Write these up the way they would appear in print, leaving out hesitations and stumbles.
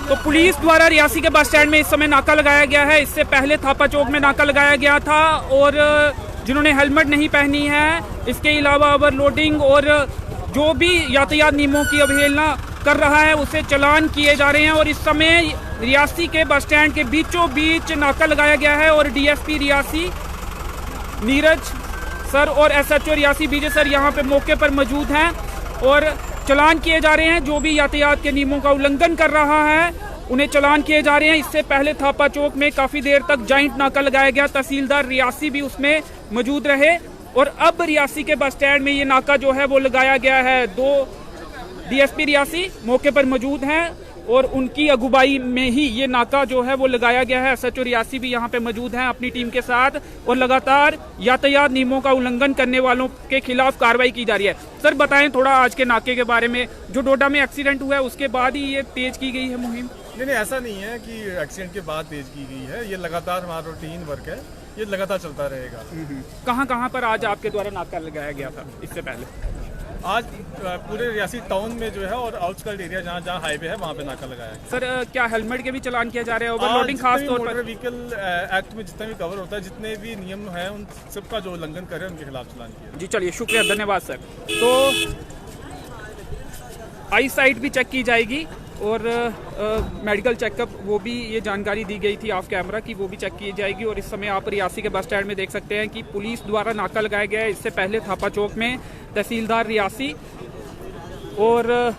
तो पुलिस द्वारा रियासी के बस स्टैंड में इस समय नाका लगाया गया है। इससे पहले थापा चौक में नाका लगाया गया था और जिन्होंने हेलमेट नहीं पहनी है, इसके अलावा ओवरलोडिंग और जो भी यातायात नियमों की अवहेलना कर रहा है उसे चालान किए जा रहे हैं। और इस समय रियासी के बस स्टैंड के बीचों बीच नाका लगाया गया है और डीएसपी रियासी नीरज सर और एसएचओ रियासी विजय सर यहाँ पे मौके पर मौजूद हैं और चालान किए जा रहे हैं। जो भी यातायात के नियमों का उल्लंघन कर रहा है उन्हें चालान किए जा रहे हैं। इससे पहले थापा चौक में काफी देर तक जॉइंट नाका लगाया गया, तहसीलदार रियासी भी उसमें मौजूद रहे और अब रियासी के बस स्टैंड में ये नाका जो है वो लगाया गया है। 2 डीएसपी रियासी मौके पर मौजूद हैं और उनकी अगुवाई में ही ये नाका जो है वो लगाया गया है। एसएचओ रियासी भी यहाँ पे मौजूद हैं अपनी टीम के साथ और लगातार यातायात नियमों का उल्लंघन करने वालों के खिलाफ कार्रवाई की जा रही है। सर बताएं थोड़ा आज के नाके के बारे में, जो डोडा में एक्सीडेंट हुआ है उसके बाद ही ये तेज की गई है मुहिम? नहीं, ऐसा नहीं है कि एक्सीडेंट के बाद तेज की गई है, ये लगातार हमारा रूटीन वर्क है, ये लगातार चलता रहेगा। कहाँ पर आज आपके द्वारा नाका लगाया गया था इससे पहले? आज पूरे रियासी टाउन में जो है और आउटस्कर्ट एरिया जहाँ जहाँ हाईवे है वहाँ पे नाका लगाया है। सर क्या हेलमेट के भी चालान किया जा रहे हैं? ओवरलोडिंग खास तौर पर व्हीकल एक्ट में जितना भी कवर होता है, जितने भी नियम हैं उन सबका जो उल्लंघन करे उनके खिलाफ चालान किया। जी चलिए, शुक्रिया, धन्यवाद सर। तो आई साइट भी चेक की जाएगी और मेडिकल चेकअप वो भी ये जानकारी दी गई थी ऑफ कैमरा की, वो भी चेक की जाएगी। और इस समय आप रियासी के बस स्टैंड में देख सकते हैं कि पुलिस द्वारा नाका लगाया गया है। इससे पहले थापा चौक में तहसीलदार रियासी और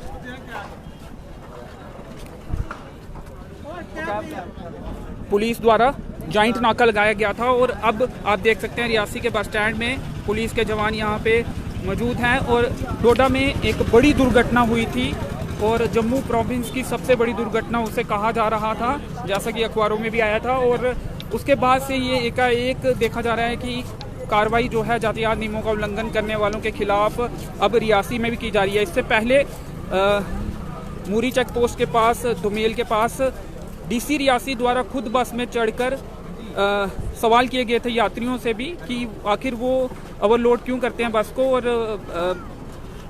पुलिस द्वारा जॉइंट नाका लगाया गया था और अब आप देख सकते हैं रियासी के बस स्टैंड में पुलिस के जवान यहाँ पे मौजूद हैं। और डोडा में एक बड़ी दुर्घटना हुई थी और जम्मू प्रोविंस की सबसे बड़ी दुर्घटना उसे कहा जा रहा था, जैसा कि अखबारों में भी आया था। और उसके बाद से ये एकाएक देखा जा रहा है कि कार्रवाई जो है यातायात नियमों का उल्लंघन करने वालों के खिलाफ अब रियासी में भी की जा रही है। इससे पहले मूरी चेक पोस्ट के पास, दुमेल के पास डीसी रियासी द्वारा खुद बस में चढ़कर सवाल किए गए थे यात्रियों से भी कि आखिर वो ओवरलोड क्यों करते हैं बस को और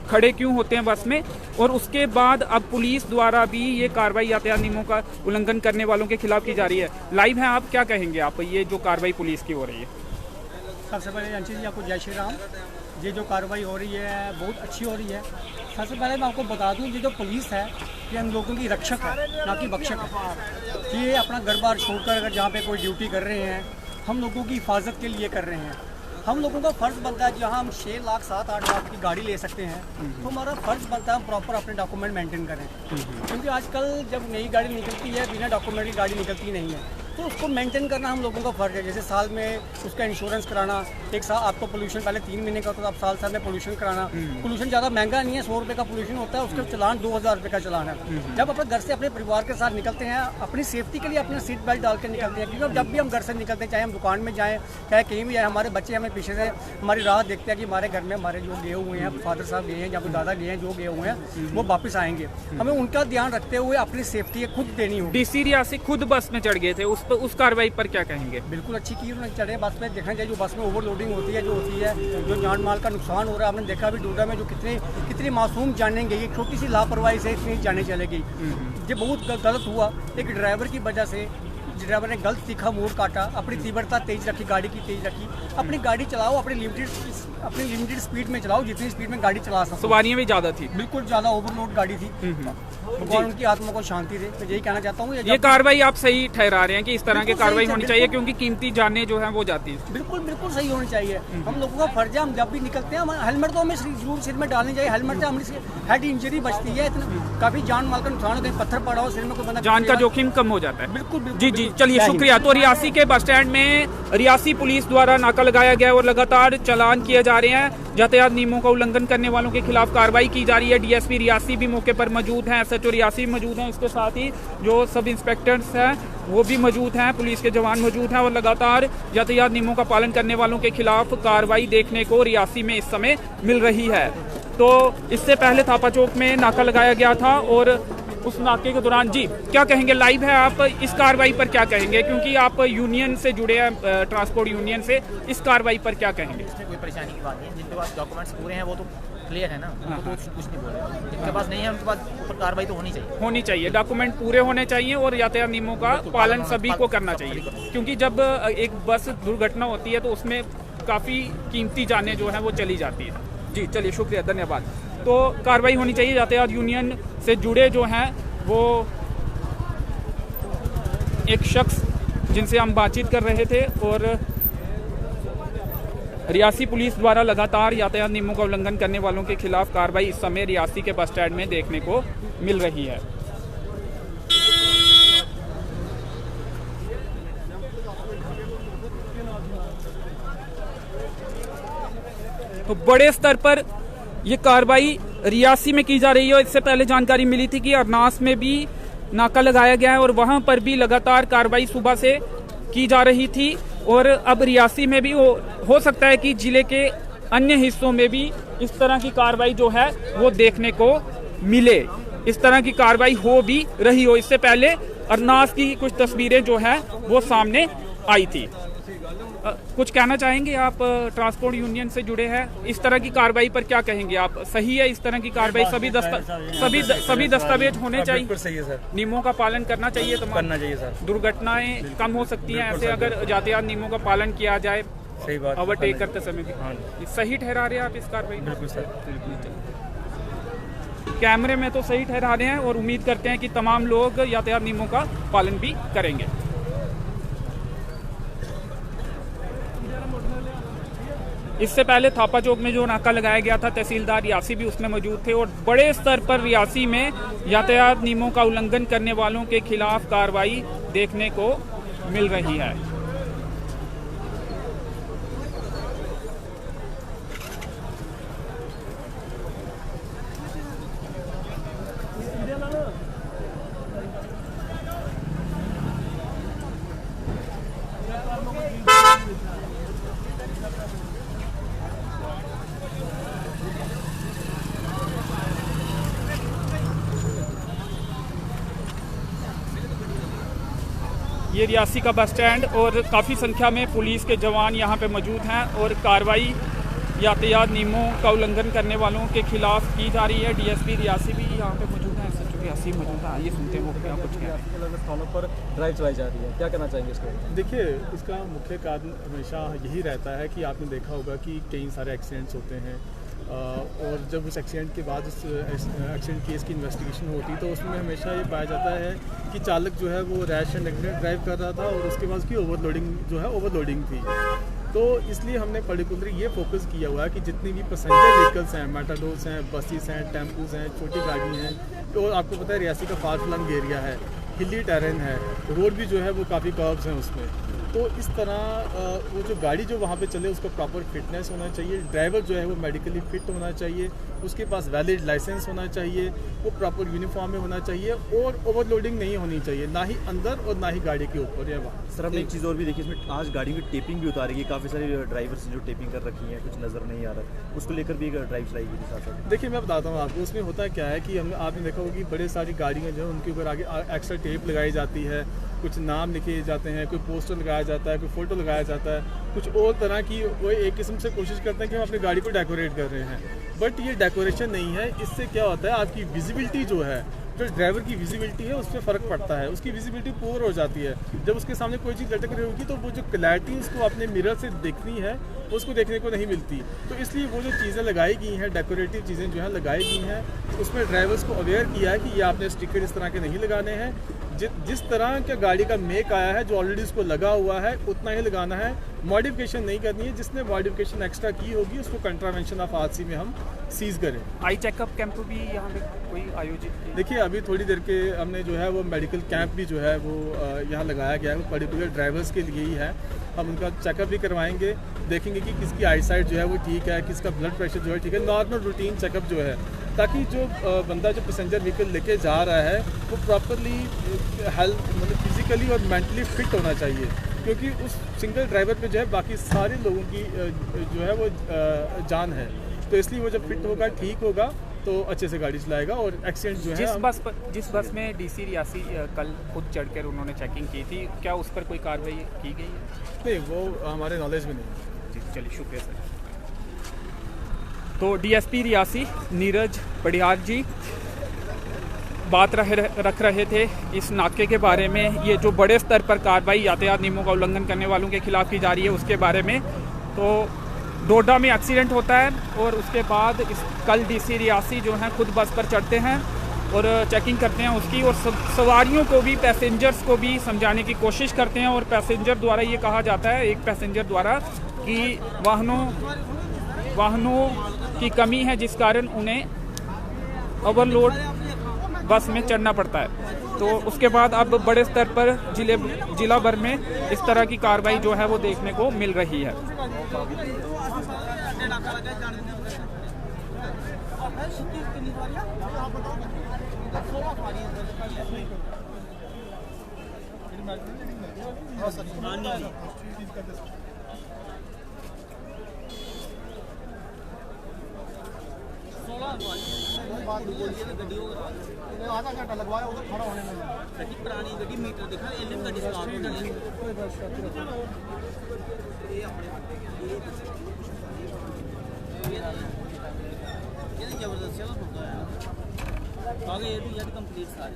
खड़े क्यों होते हैं बस में। और उसके बाद अब पुलिस द्वारा भी ये कार्रवाई यातायात नियमों का उल्लंघन करने वालों के खिलाफ की जा रही है। लाइव है, आप क्या कहेंगे आप ये जो कार्रवाई पुलिस की हो रही है? सबसे पहले अंशी जी आपको जय श्री राम। ये जो कार्रवाई हो रही है बहुत अच्छी हो रही है। सबसे पहले मैं आपको बता दूं, ये जो पुलिस है ये हम लोगों की रक्षक है, ना कि भक्षक है। ये अपना घर बार छोड़कर अगर जहाँ पे कोई ड्यूटी कर रहे हैं, हम लोगों की हिफाजत के लिए कर रहे हैं। हम लोगों का फ़र्ज़ बनता है, जहाँ हम 6 लाख 7-8 लाख की गाड़ी ले सकते हैं तो हमारा फ़र्ज़ बनता है हम प्रॉपर अपने डॉक्यूमेंट मेंटेन करें। क्योंकि आजकल जब नई गाड़ी निकलती है बिना डॉक्यूमेंट की गाड़ी निकलती नहीं है, तो उसको मेंटेन करना हम लोगों का फ़र्ज़ है। जैसे साल में उसका इंश्योरेंस कराना, एक साल आपको पोल्यूशन पहले 3 महीने का होता था, अब साल में पोल्यूशन कराना। पोल्यूशन ज़्यादा महंगा नहीं है, 100 रुपये का पोल्यूशन होता है, उसका चालान 2000 रुपये का चालान है। जब अपने घर से अपने परिवार के साथ निकलते हैं, अपनी सेफ्टी के लिए अपना सीट बेल्ट डाल कर निकलते हैं। क्योंकि जब भी हम घर से निकलते हैं, चाहे हम दुकान में जाएँ चाहे कहीं भी जाए, हमारे बच्चे हमें पीछे से हमारी राह देखते हैं कि हमारे घर में हमारे जो गए हुए हैं, फादर साहब गए हैं या कोई दादा गए हैं, जो गए हुए हैं वो वापस आएंगे। हमें उनका ध्यान रखते हुए अपनी सेफ्टी खुद देनी होगी। डीसी रियासी खुद बस में चढ़ गए थे, उस कार्रवाई पर क्या कहेंगे? बिल्कुल अच्छी की उन्होंने चढ़े बस में। देखना चाहिए जो बस में ओवरलोडिंग होती है, जो होती है, जो जान माल का नुकसान हो रहा है। आपने देखा अभी डोडा में जो कितनी मासूम जाने गई, छोटी सी लापरवाही से इतनी जाने चले गई। ये बहुत गलत हुआ। एक ड्राइवर की वजह से, ड्राइवर ने गलत तीखा मोड़ काटा, अपनी तीव्रता तेज रखी, गाड़ी की तेज रखी। अपनी गाड़ी चलाओ, अपनी लिमिटेड स्पीड में चलाओ, जितनी स्पीड में गाड़ी चला सकते। सवारियां भी ज़्यादा थी, बिल्कुल ज़्यादा ओवरलोड गाड़ी थी। भगवान उनकी आत्मा को शांति दे, मैं यही कहना चाहता हूँ। ये कार्रवाई आप सही ठहरा रहे हैं कि इस तरह की कार्रवाई होनी चाहिए, क्योंकि कीमती जानें जो हैं वो जाती है। बिल्कुल सही होनी चाहिए। हम लोगों का फर्ज है, हम जब भी निकलते हैं हेलमेट तो हमें जरूर सिर में डालनी चाहिए। हेलमेट से हमारी हेड इंजरी बचती है, काफी जान माल का नुकसान, कहीं पत्थर पड़ा हो सिर में, कोई बंदा जान का जोखिम कम हो जाता है। बिल्कुल जी चलिए, शुक्रिया। तो रियासी के बस स्टैंड में रियासी पुलिस द्वारा नाका लगाया गया और लगातार चालान किए जा रहे हैं। यातायात नियमों का उल्लंघन करने वालों के खिलाफ कार्रवाई की जा रही है। डीएसपी रियासी भी मौके पर मौजूद हैं, एसएचओ रियासी भी मौजूद हैं, इसके साथ ही जो सब इंस्पेक्टर्स हैं वो भी मौजूद हैं, पुलिस के जवान मौजूद हैं और लगातार यातायात नियमों का पालन करने वालों के खिलाफ कार्रवाई देखने को रियासी में इस समय मिल रही है। तो इससे पहले थापा चौक में नाका लगाया गया था और उस नाके के दौरान, जी क्या कहेंगे? लाइव है, आप इस कार्रवाई पर क्या कहेंगे? क्योंकि आप यूनियन से जुड़े हैं, ट्रांसपोर्ट यूनियन से, इस कार्रवाई पर क्या कहेंगे? इसमें कोई परेशानी की बात नहीं है। जिनके पास डॉक्यूमेंट्स पूरे हैं वो तो क्लियर है ना, उनको तो कुछ नहीं बोल रहे, जिनके पास नहीं है उनके पास कार्रवाई तो होनी चाहिए, डॉक्यूमेंट पूरे होने चाहिए और यातायात नियमों का पालन सभी को करना चाहिए, क्योंकि जब एक बस दुर्घटना होती है तो उसमें काफ़ी कीमती जानें जो है वो चली जाती है। जी चलिए, शुक्रिया, धन्यवाद। तो कार्रवाई होनी चाहिए। यातायात यूनियन से जुड़े जो हैं वो एक शख्स जिनसे हम बातचीत कर रहे थे, और रियासी पुलिस द्वारा लगातार यातायात नियमों का उल्लंघन करने वालों के खिलाफ कार्रवाई इस समय रियासी के बस स्टैंड में देखने को मिल रही है। तो बड़े स्तर पर ये कार्रवाई रियासी में की जा रही है। इससे पहले जानकारी मिली थी कि अरनास में भी नाका लगाया गया है और वहां पर भी लगातार कार्रवाई सुबह से की जा रही थी, और अब रियासी में भी हो सकता है कि जिले के अन्य हिस्सों में भी इस तरह की कार्रवाई जो है वो देखने को मिले, इस तरह की कार्रवाई हो भी रही हो। इससे पहले अरनास की कुछ तस्वीरें जो है वो सामने आई थी। कुछ कहना चाहेंगे आप? ट्रांसपोर्ट यूनियन से जुड़े हैं, इस तरह की कार्रवाई पर क्या कहेंगे आप? सही है इस तरह की कार्रवाई? सभी दस्तावेज होने चाहिए, सही है सर, नियमों का पालन करना चाहिए, तो करना चाहिए सर। दुर्घटनाएं कम हो सकती हैं ऐसे अगर यातायात नियमों का पालन किया जाए। सही बात, ओवरटेक करते समय भी सही ठहरा रहे हैं आप इस कार्रवाई? बिल्कुल सर। कैमरे में तो सही ठहरा रहे हैं और उम्मीद करते हैं कि तमाम लोग यातायात नियमों का पालन भी करेंगे। इससे पहले थापा चौक में जो नाका लगाया गया था, तहसीलदार रियासी भी उसमें मौजूद थे, और बड़े स्तर पर रियासी में यातायात नियमों का उल्लंघन करने वालों के खिलाफ कार्रवाई देखने को मिल रही है। ये रियासी का बस स्टैंड, और काफ़ी संख्या में पुलिस के जवान यहाँ पे मौजूद हैं और कार्रवाई यातायात नियमों का उल्लंघन करने वालों के खिलाफ की जा रही है। डीएसपी रियासी भी यहाँ पे मौजूद है, SHO रियासी मौजूद है। ये सुनते हैं वो क्या कुछ है। स्थानों पर ड्राइव चलाई जा रही है, क्या कहना चाहेंगे इसको? देखिए, इसका मुख्य कारण हमेशा यही रहता है कि आपने देखा होगा कि कई सारे एक्सीडेंट्स होते हैं, और जब उस एक्सीडेंट के बाद उस एक्सीडेंट केस की इन्वेस्टिगेशन होती है तो उसमें हमेशा ये पाया जाता है कि चालक जो है वो रैश एंड नेगलेक्ट ड्राइव कर रहा था, और उसके बाद उसकी ओवरलोडिंग जो है ओवरलोडिंग थी। तो इसलिए हमने पर्टिकुलरली ये फोकस किया हुआ है कि जितनी भी पैसेंजर व्हीकल्स हैं, मेटाडोर्स हैं, बसेस हैं, टेम्पूज हैं, छोटी गाड़ी हैं, तो आपको पता है रियासी का फार फ्लंग एरिया है, हिली टेरेन है, रोड भी जो है वो काफ़ी कर्व्स हैं उसमें। तो इस तरह वो जो गाड़ी जो वहाँ पे चले उसका प्रॉपर फिटनेस होना चाहिए, ड्राइवर जो है वो मेडिकली फिट होना चाहिए, उसके पास वैलिड लाइसेंस होना चाहिए, वो प्रॉपर यूनिफॉर्म में होना चाहिए, और ओवरलोडिंग नहीं होनी चाहिए, ना ही अंदर और ना ही गाड़ी के ऊपर या वहाँ। सर, हमने एक चीज़ और भी देखी, इसमें आज गाड़ी की टेपिंग भी उतारी गई, काफ़ी सारे ड्राइवर्स जो टेपिंग कर रखी है, कुछ नज़र नहीं आ रहा, उसको लेकर भी एक ड्राइव चलाई गई साथ साथ। देखिए, मैं बताता हूँ आपको, उसमें होता क्या है कि आपने देखा होगा कि बड़े सारी गाड़ियाँ जो है उनके ऊपर आगे एक्स्ट्रा टेप लगाई जाती है, कुछ नाम लिखे जाते हैं, कोई पोस्टर लगाया जाता है, कोई फ़ोटो लगाया जाता है, कुछ और तरह की वो एक किस्म से कोशिश करते हैं कि हम अपनी गाड़ी को डेकोरेट कर रहे हैं, बट ये डेकोरेशन नहीं है। इससे क्या होता है, आपकी विजिबिलिटी जो है, जो ड्राइवर की विजिबिलिटी है उसमें फ़र्क पड़ता है, उसकी विजिबिलिटी पुअर हो जाती है। जब उसके सामने कोई चीज़ लटक रही होगी तो वो जो क्लैरिटी उसको अपने मिरर से देखनी है उसको देखने को नहीं मिलती। तो इसलिए वो जो चीज़ें लगाई गई हैं, डेकोरेटिव चीज़ें जो है लगाई गई हैं, उसमें ड्राइवर्स को अवेयर किया है कि ये आपने स्टिकर इस तरह के नहीं लगाने हैं, जिस तरह का गाड़ी का मेक आया है जो ऑलरेडी उसको लगा हुआ है उतना ही लगाना है, मॉडिफिकेशन नहीं करनी है। जिसने मॉडिफिकेशन एक्स्ट्रा की होगी उसको कंट्रावेंशन ऑफ आरसी में हम सीज करें। आई चेकअप कैंप भी यहाँ पे कोई आयोजित किया? देखिए, अभी थोड़ी देर के हमने जो है वो मेडिकल कैंप भी जो है वो यहाँ लगाया गया है, वो पर्टिकुलर ड्राइवर्स के लिए ही है। हम उनका चेकअप भी करवाएंगे, देखेंगे कि किसकी आई साइट जो है वो ठीक है, किसका ब्लड प्रेशर जो है ठीक है, नॉर्मल रूटीन चेकअप जो है, ताकि जो बंदा जो पैसेंजर व्हीकल लेके जा रहा है वो प्रॉपरली हेल्थ मतलब फिजिकली और मेंटली फिट होना चाहिए, क्योंकि उस सिंगल ड्राइवर पे जो है बाकी सारे लोगों की जो है वो जान है। तो इसलिए वो जब फिट होगा, ठीक होगा, तो अच्छे से गाड़ी चलाएगा। और एक्सीडेंट जो है जिस बस में डीसी रियासी कल खुद चढ़कर उन्होंने चेकिंग की थी, क्या उस पर कोई कार्रवाई की गई है? नहीं, वो हमारे नॉलेज में नहीं है। जी चलिए, शुक्रिया सर। तो डीएसपी रियासी नीरज पडियार जी बात रख रहे थे इस नाके के बारे में, ये जो बड़े स्तर पर कार्रवाई यातायात नियमों का उल्लंघन करने वालों के खिलाफ की जा रही है उसके बारे में। तो डोडा में एक्सीडेंट होता है और उसके बाद कल डीसी रियासी जो हैं खुद बस पर चढ़ते हैं और चेकिंग करते हैं उसकी, और सवारियों को भी पैसेंजर्स को भी समझाने की कोशिश करते हैं। और पैसेंजर द्वारा ये कहा जाता है, एक पैसेंजर द्वारा, कि वाहनों की कमी है जिस कारण उन्हें ओवरलोड बस में चढ़ना पड़ता है। तो उसके बाद अब बड़े स्तर पर जिला भर में इस तरह की कार्रवाई जो है वो देखने को मिल रही है। आधा घंटा लगवाया उधर खड़ा होने में। पुरानी गड्डी मीटर दिखा एलएम गड्डी स्टार्ट होने लगी। ये जबरदस्त चला होता है आगे ये भी यार कंप्लीट सारे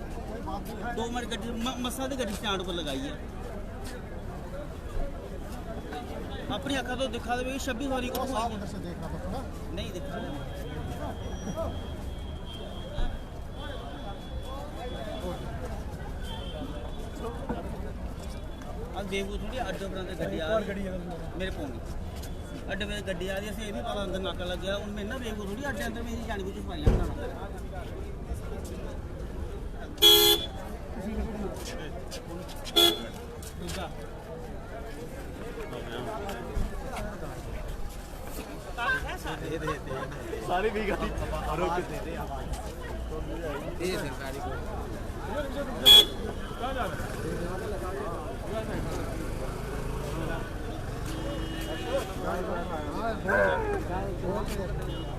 2 मिनट गड्डी मसा दी गड्डी स्टैंड पर लगाई है। अपनी अखा तो दिखा दे 26 सवारी को नहीं दिखा बेबू थोड़ी अड्डे पर गड्डी आ रही मेरे पौनी अड्डे पे गड्डी आ रही है ये भी पता अंदर नाका लग गया उनमें ना बेबू थोड़ी अड्डे अंदर मेरी जानी बुझी सवारियां सारी भी गाड़ी रोक के दे ये सरकारी को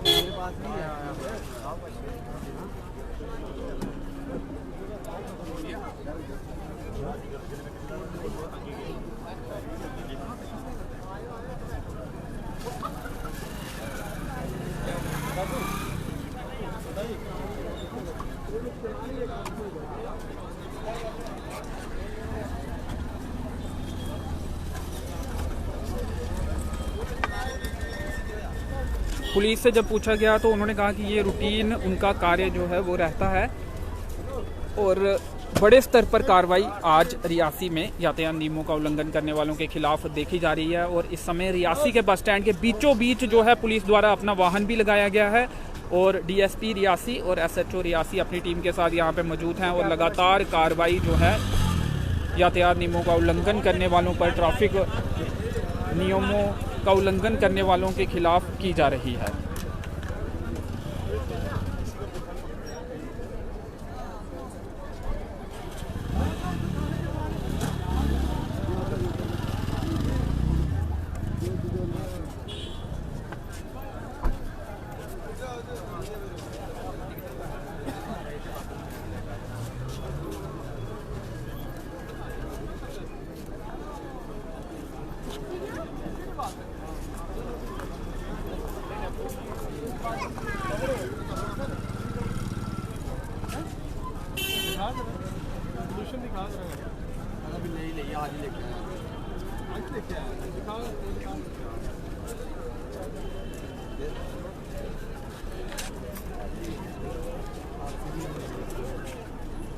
मेरे पास नहीं है। पुलिस से जब पूछा गया तो उन्होंने कहा कि ये रूटीन उनका कार्य जो है वो रहता है और बड़े स्तर पर कार्रवाई आज रियासी में यातायात नियमों का उल्लंघन करने वालों के खिलाफ देखी जा रही है। और इस समय रियासी के बस स्टैंड के बीचों बीच जो है पुलिस द्वारा अपना वाहन भी लगाया गया है और डीएसपी रियासी और एसएचओ रियासी अपनी टीम के साथ यहाँ पे मौजूद हैं और लगातार कार्रवाई जो है यातायात नियमों का उल्लंघन करने वालों पर, ट्रैफिक नियमों का उल्लंघन करने वालों के खिलाफ की जा रही है। अभी नहीं ले आज लेके दिखाओ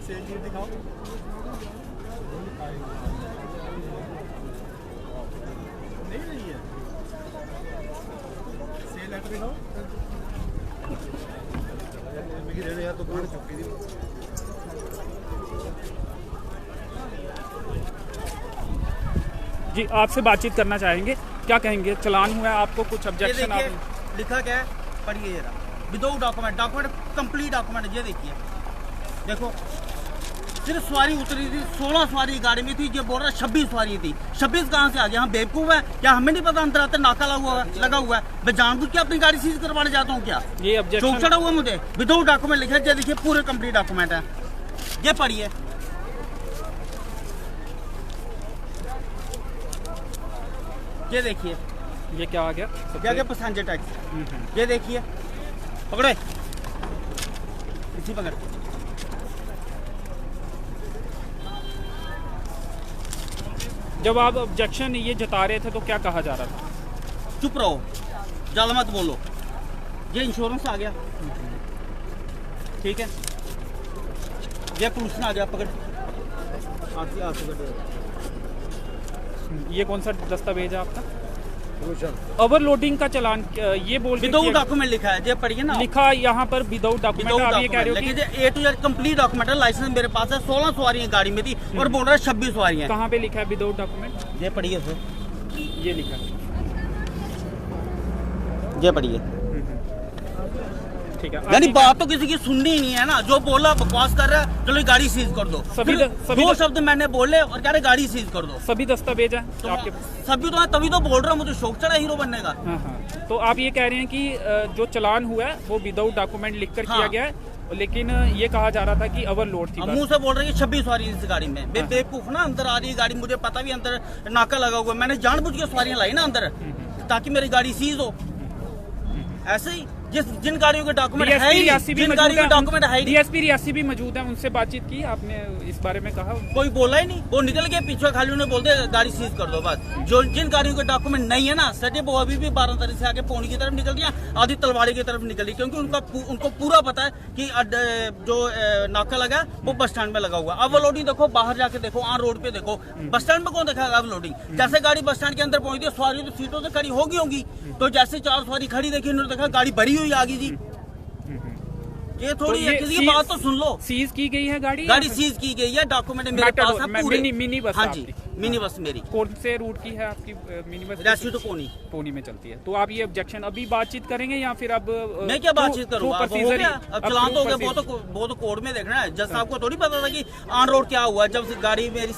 सेल दिखाओ नहीं है सेल लेटर दिखाओ यार तो बढ़ चुकी थी। जी आपसे बातचीत करना चाहेंगे, क्या कहेंगे? चलान हुआ है, आपको कुछ ऑब्जेक्शन? आप लिखा क्या है पढ़िए जरा। विदाउट डॉक्यूमेंट कंप्लीट डॉक्यूमेंट ये देखिए, देखो सिर्फ सवारी उतरी थी 16 सवारी गाड़ी में थी, ये बोल रहा 26 सवारी थी। 26 कहाँ से आ गया? हम बेवकूफ है क्या? हमें नहीं पता अंदर आते नाका लगा हुआ है। मैं जानबूझ के अपनी गाड़ी सीज करवाने जाता हूँ क्या? ये ऑब्जेक्शन चौक चढ़ा हुआ मुझे। विदाउट डॉक्यूमेंट लिखा है, देखिए पूरे कंप्लीट डॉक्यूमेंट है, ये पढ़िए। ये देखिए ये क्या आ गया? पैसेंजर टैक्स, ये देखिए पकड़ो इसी पकड़। जब आप ऑब्जेक्शन ये जता रहे थे तो क्या कहा जा रहा था? चुप रहो, ज्यादा मत बोलो। ये इंश्योरेंस आ गया, ठीक है, ये पुलिस आ गया, पकड़। ये कौन सा दस्तावेज है आपका? ओवरलोडिंग का चालान ये बोल के विदाउट डॉक्यूमेंट लिखा है, ये पढ़िए ना। लिखा यहाँ पर विदाउट डॉक्यूमेंट, आप ये कह रहे हो कि लेकिन ए टू जेड कंप्लीट डॉक्यूमेंट है, लाइसेंस मेरे पास है, 16 सवारियां गाड़ी में थी और बोल रहा है 26 सवारियां। कहाँ पे लिखा है विदाउट डॉक्यूमेंट? ये पढ़िए सर, ये लिखा है, ये पढ़िए। ठीक है। यानी बात तो किसी की सुननी ही नहीं है ना, जो बोला बकवास कर रहा है, चलो गाड़ी सीज कर दो। सभी दो शब्द मैंने बोले और कह रहे गाड़ी सीज कर दो। सभी दस्तावेज है तो आपके? सभी तो है, तभी तो बोल रहा हूँ, मुझे शौक चढ़ा हीरो बनने का। हाँ हाँ, तो आप ये कह रहे हैं कि जो चालान हुआ है वो विदाउट डॉक्यूमेंट लिख कर हाँ। किया गया है, लेकिन ये कहा जा रहा था कि ओवरलोड थी अब बस। मुंह से बोल रहे हैं 26 सवारी इस गाड़ी में। बेवकूफ ना, अंदर आ रही है गाड़ी, मुझे पता भी अंदर नाका लगा हुआ है, मैंने जानबूझ के सवारियां लाई ना अंदर ताकि मेरी गाड़ी सीज हो। ऐसे ही जिन गाड़ियों के डॉक्यूमेंट है ही नहीं, जिन गाड़ियों के डॉक्यूमेंट है ही नहीं। डीएसपी रियासी भी मौजूद है, उनसे बातचीत की आपने इस बारे में? कहा कोई बोला ही नहीं, वो निकल गए पीछे, खाली उन्हें बोल दे गाड़ी सीज कर दो बस। जो जिन गाड़ियों के डॉक्यूमेंट नहीं है ना सटे, वो अभी भी 12 तारीख से आगे पौनी की तरफ निकल गया, आधी तलवाड़ी की तरफ निकल गई, क्योंकि उनको पूरा पता है कि जो नाका लगा है वो बस स्टैंड में लगा हुआ। अब वो लोडिंग देखो, बाहर जाके देखो, ऑन रोड पे देखो, बस स्टैंड में कौन देखेगा अब लोडिंग? जैसे गाड़ी बस स्टैंड के अंदर पहुंचती है, सवारी तो सीटों से खड़ी होगी, तो जैसे 4 सवारी खड़ी देखी, उन्होंने देखा गाड़ी भरी हुई आगे जी। ये थोड़ी है, किसी की बात तो सुन लो। सीज की गई है गाड़ी? गाड़ी सीज की गई है, डॉक्यूमेंट मेरे पास है पूरे। Mini bus? हाँ जी, मिनी बस मेरी। कौन से रूट की है आपकी mini bus? Rescue to pony. Pony में चलती है। तो आप ये ऑब्जेक्शन अभी बातचीत करेंगे या फिर अब? मैं क्या बातचीत करूँगा, अब हो गया, अब चलान तो हो गया, वो तो कोर्ट में देखना है। जज साहब को थोड़ी पता था कि ऑन रोड क्या हुआ जब गाड़ी मेरी